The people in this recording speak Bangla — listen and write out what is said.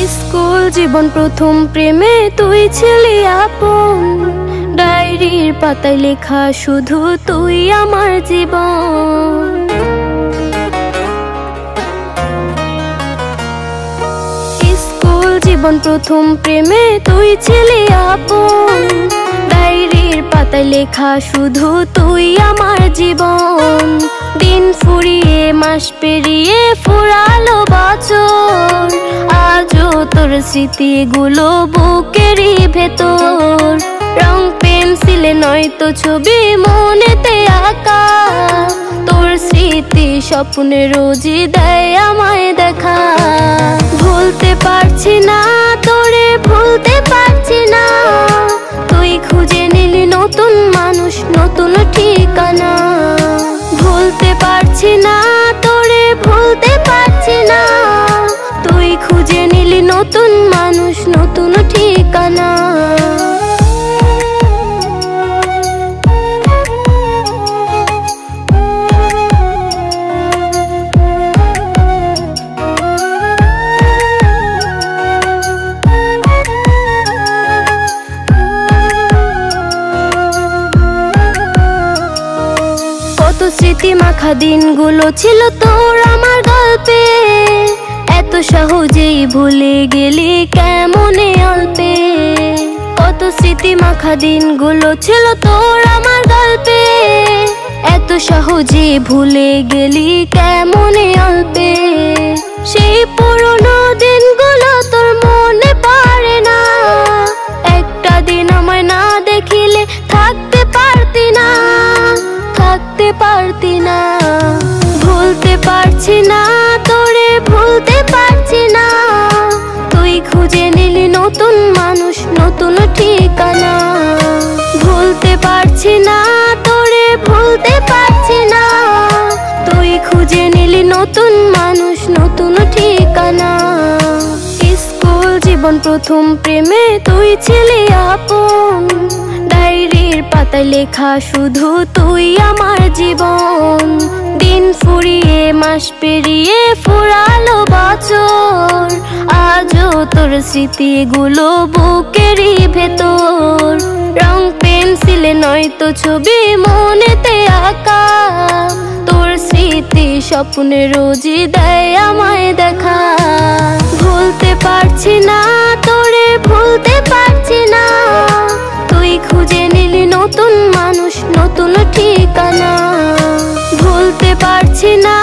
স্কুল জীবন প্রথম প্রেমে তুই ছিলি আপন, ডায়েরির পাতায় লেখা শুধু তুই আমার জীবন। স্কুল জীবন প্রথম প্রেমে তুই ছিলি আপন, ডায়েরির পাতায় লেখা শুধু তুই আমার জীবন। দিন ফুরিয়ে মাস পেরিয়ে ফুরালো বছর, আজও তোর স্মৃতিগুলো বুকেরই ভেতর। রং পেন্সিলে নয়তো ছবি মনেতে আঁকা, তোর স্মৃতি স্বপ্নে রোজই দেয় আমায় দেখা। ভুলতে পারছি না তোরে, ভুলতে পারছি না, তুই খুঁজে নিলি নতুন মানুষ, নতুন ঠিকানা। ভুলতে পারছি না তোরে, ভুলতে পারছি না, তুই খুঁজে নিলি নতুন মানুষ, নতুন ঠিকানা। কত স্মৃতি মাখা দিনগুলো ছিল তোর আমার গল্পে, এত সহজেই ভুলে গেলি কেমনে অল্পে। কত স্মৃতি মাখা দিনগুলো ছিল তোর আমার গল্পে, এত সহজে ভুলে গেলি কেমনে অল্পে। সেই পুরনো দিনগুলো তোর মনে পড়ে না, একটা দিন আমায় না দেখিলে থাকতে পারতি না, থাকতে পারতি না। ভুলতে পারছি না তোরে, ভুলতে পারছি না, তুই খুঁজে নিলি নতুন মানুষ, নতুন ঠিকানা। ভুলতে পারছি না তোরে, ভুলতে পারছি না, তুই খুঁজে নিলি নতুন মানুষ, নতুন ঠিকানা। স্কুল জীবন প্রথম প্রেমে তুই ছিলি আপন, ডায়েরির পাতায় লেখা শুধু তুই আমার জীবন। দিন ফুরিয়ে মাস পেরিয়ে ফুরালো বছর, আজও তোর স্মৃতিগুলো বুকেরই ভেতর। রং পেন্সিলে নয়তো ছবি মনেতে আঁকা, তোর স্মৃতি স্বপ্নে রোজই দেয় আমায় দেখা। ভুলতে পারছি না তোরে, ভুলতে পারছি না, তুই খুঁজে নিলি নতুন মানুষ, নতুন ঠিকানা। ভুলতে পারছি না